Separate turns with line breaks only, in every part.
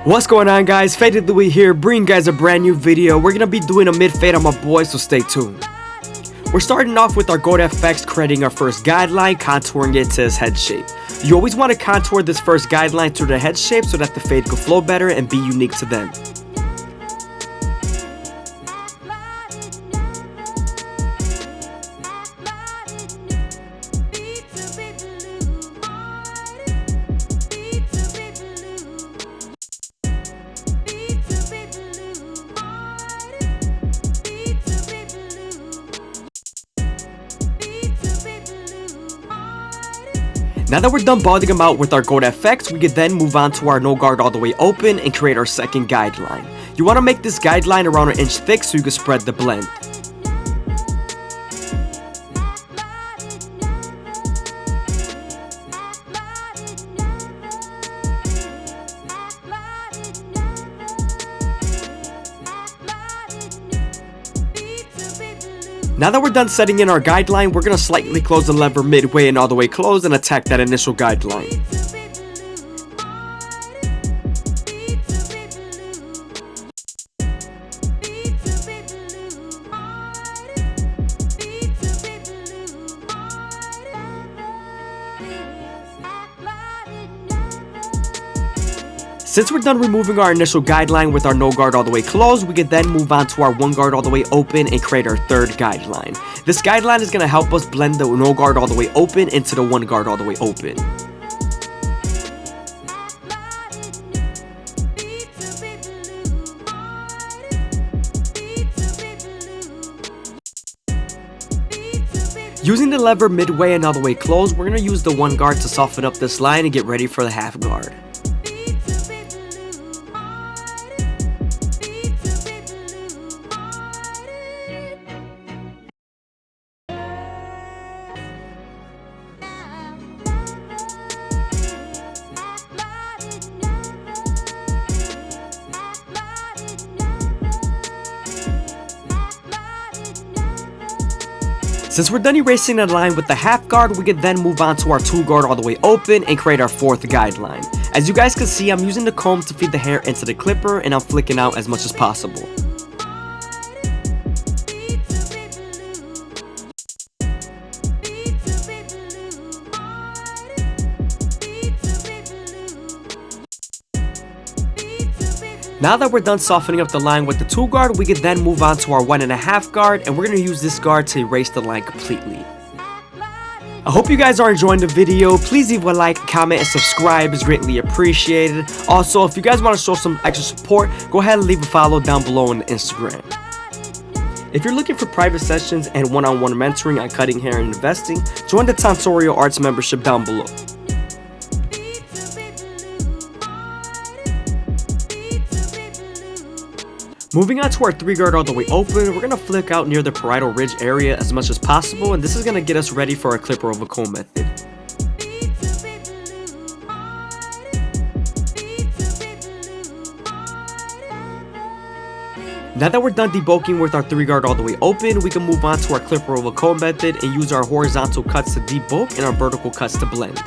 What's going on, guys? FadeitLuie here, bringing guys a brand new video. We're gonna be doing a mid fade on my boy, so stay tuned. We're starting off with our Goat FX, creating our first guideline, contouring it to his head shape. You always want to contour this first guideline to the head shape so that the fade could flow better and be unique to them. Now that we're done balding him out with our Goat FX, we could then move on to our no guard all the way open and create our second guideline. You want to make this guideline around 1 inch thick so you can spread the blend. Now that we're done setting in our guideline, we're going to slightly close the lever midway and all the way close and attack that initial guideline. Since we're done removing our initial guideline with our no guard all the way closed, we can then move on to our 1 guard all the way open and create our third guideline. This guideline is going to help us blend the no guard all the way open into the 1 guard all the way open. Using the lever midway and all the way closed, we're going to use the 1 guard to soften up this line and get ready for the half guard. Since we're done erasing the line with the half guard, we can then move on to our 2 guard all the way open and create our 4th guideline. As you guys can see, I'm using the comb to feed the hair into the clipper and I'm flicking out as much as possible. Now that we're done softening up the line with the 2 guard, we can then move on to our 1.5 guard, and we're going to use this guard to erase the line completely. I hope you guys are enjoying the video. Please leave a like, comment, and subscribe is greatly appreciated. Also, if you guys want to show some extra support, go ahead and leave a follow down below on Instagram. If you're looking for private sessions and one-on-one mentoring on cutting hair and investing, join the Tonsorial Arts membership down below. Moving on to our 3 guard all the way open, we're going to flick out near the parietal ridge area as much as possible, and this is going to get us ready for our clipper over comb method. Now that we're done debulking with our 3 guard all the way open, we can move on to our clipper over comb method and use our horizontal cuts to debulk and our vertical cuts to blend.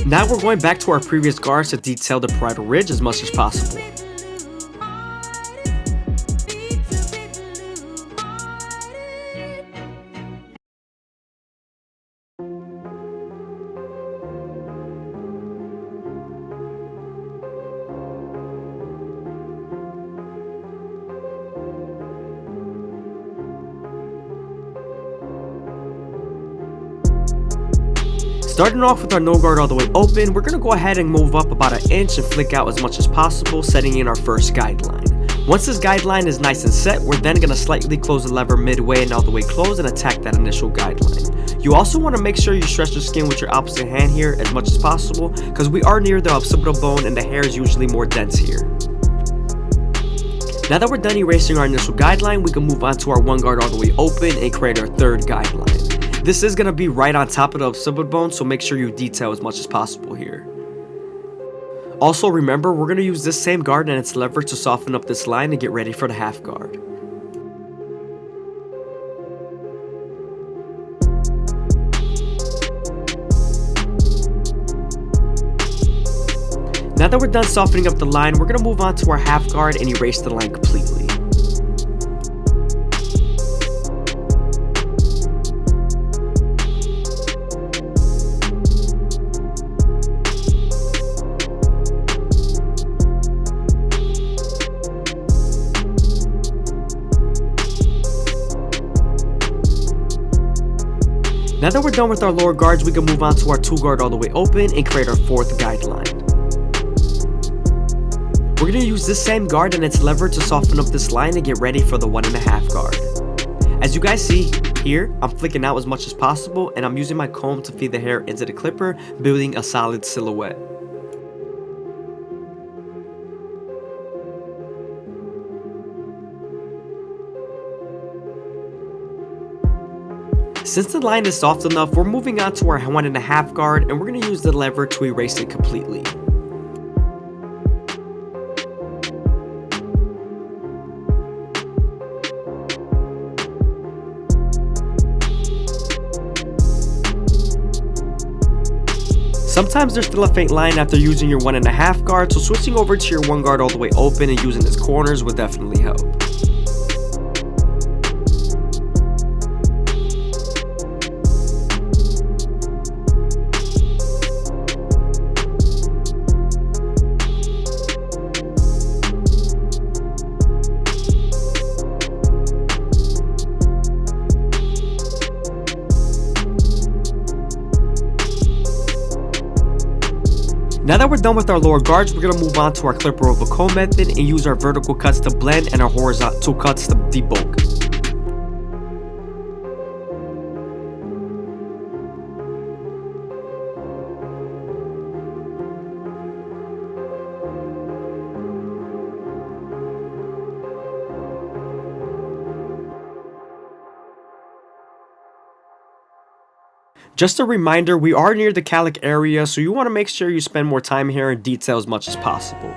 Now we're going back to our previous guards to detail the parietal ridge as much as possible. Starting off with our no guard all the way open, we're going to go ahead and move up about 1 inch and flick out as much as possible, setting in our first guideline. Once this guideline is nice and set, we're then going to slightly close the lever midway and all the way close and attack that initial guideline. You also want to make sure you stretch the skin with your opposite hand here as much as possible, because we are near the occipital bone and the hair is usually more dense here. Now that we're done erasing our initial guideline, we can move on to our 1 guard all the way open and create our third guideline. This is going to be right on top of the occipital bone, so make sure you detail as much as possible here. Also remember, we're going to use this same guard and its lever to soften up this line and get ready for the half guard. Now that we're done softening up the line, we're going to move on to our half guard and erase the line completely. Now that we're done with our lower guards, we can move on to our 2 guard all the way open and create our 4th guideline. We're going to use this same guard and its lever to soften up this line and get ready for the 1.5 guard. As you guys see here, I'm flicking out as much as possible and I'm using my comb to feed the hair into the clipper, building a solid silhouette. Since the line is soft enough, we're moving on to our 1.5 guard and we're going to use the lever to erase it completely. Sometimes there's still a faint line after using your 1.5 guard, so switching over to your 1 guard all the way open and using its corners would definitely help. Now that we're done with our lower guards, we're going to move on to our clipper over comb method and use our vertical cuts to blend and our horizontal cuts to debulk. Just a reminder, we are near the calic area, so you want to make sure you spend more time here and detail as much as possible.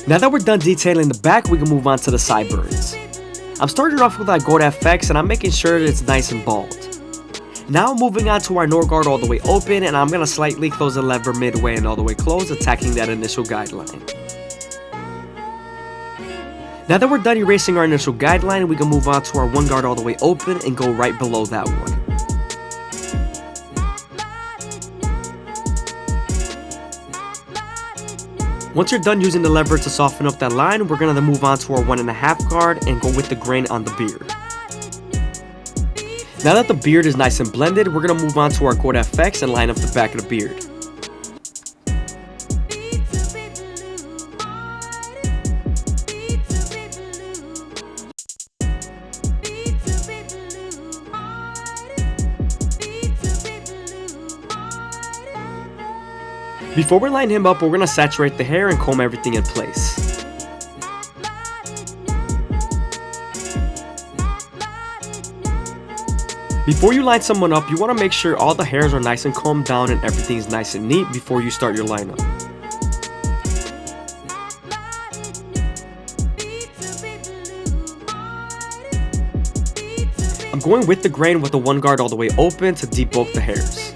Now that we're done detailing the back, we can move on to the sideburns. I'm starting off with our gold FX and I'm making sure that it's nice and bald. Now moving on to our Nor guard all the way open, and I'm going to slightly close the lever midway and all the way closed, attacking that initial guideline. Now that we're done erasing our initial guideline, we can move on to our 1 guard all the way open and go right below that one. Once you're done using the lever to soften up that line, we're going to move on to our 1.5 guard and go with the grain on the beard. Now that the beard is nice and blended, we're going to move on to our gold FX and line up the back of the beard. Before we line him up, we're going to saturate the hair and comb everything in place. Before you line someone up, you want to make sure all the hairs are nice and combed down and everything's nice and neat before you start your lineup. I'm going with the grain with the 1 guard all the way open to debulk the hairs.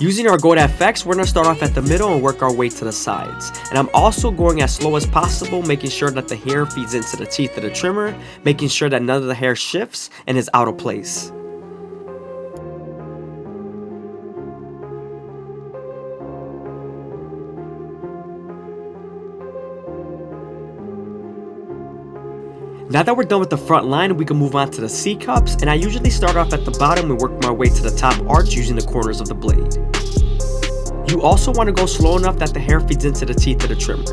Using our gold FX, we're going to start off at the middle and work our way to the sides. And I'm also going as slow as possible, making sure that the hair feeds into the teeth of the trimmer, making sure that none of the hair shifts and is out of place. Now that we're done with the front line, we can move on to the C cups, and I usually start off at the bottom and work my way to the top arch using the corners of the blade. You also want to go slow enough that the hair feeds into the teeth of the trimmer.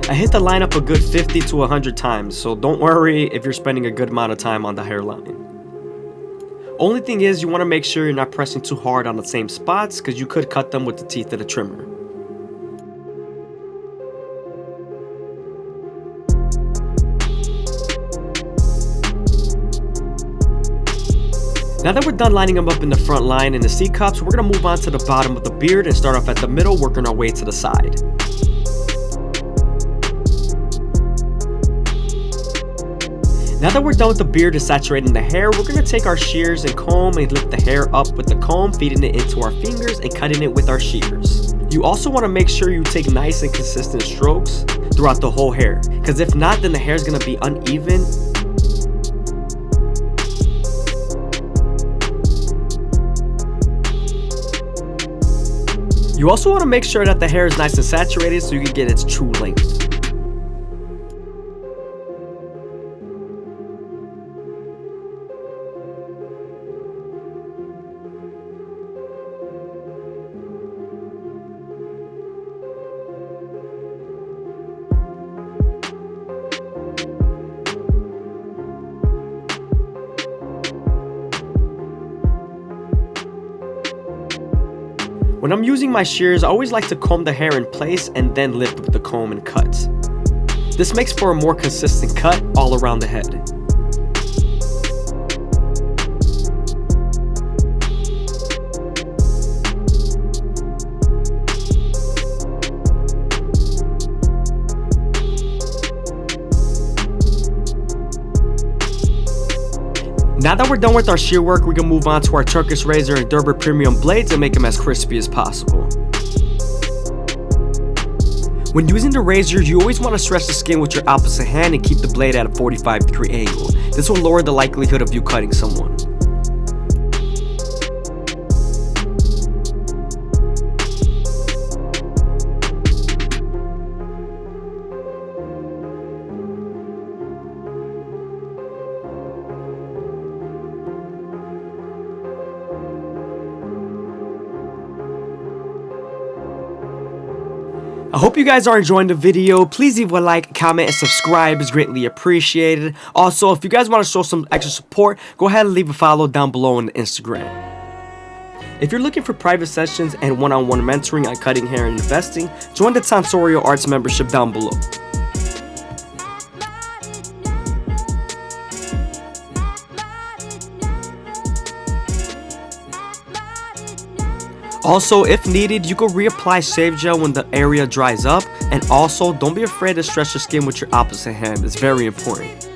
I hit the line up a good 50 to 100 times, so don't worry if you're spending a good amount of time on the hairline. Only thing is, you want to make sure you're not pressing too hard on the same spots because you could cut them with the teeth of the trimmer. Now that we're done lining them up in the front line and the C cups, we're going to move on to the bottom of the beard and start off at the middle, working our way to the side. Now that we're done with the beard and saturating the hair, we're going to take our shears and comb and lift the hair up with the comb, feeding it into our fingers and cutting it with our shears. You also want to make sure you take nice and consistent strokes throughout the whole hair, because if not, then the hair is going to be uneven. You also want to make sure that the hair is nice and saturated so you can get its true length. When I'm using my shears, I always like to comb the hair in place and then lift with the comb and cut. This makes for a more consistent cut all around the head. Now that we're done with our shear work, we can move on to our Turkish razor and Derber premium blades and make them as crispy as possible. When using the razor, you always want to stretch the skin with your opposite hand and keep the blade at a 45-degree angle. This will lower the likelihood of you cutting someone. I hope you guys are enjoying the video. Please leave a like, comment, and subscribe is greatly appreciated. Also, if you guys want to show some extra support, go ahead and leave a follow down below on Instagram. If you're looking for private sessions and one-on-one mentoring on cutting hair and investing, join the Tonsorial Arts membership down below. Also, if needed, you can reapply shave gel when the area dries up, and also don't be afraid to stretch your skin with your opposite hand. It's very important.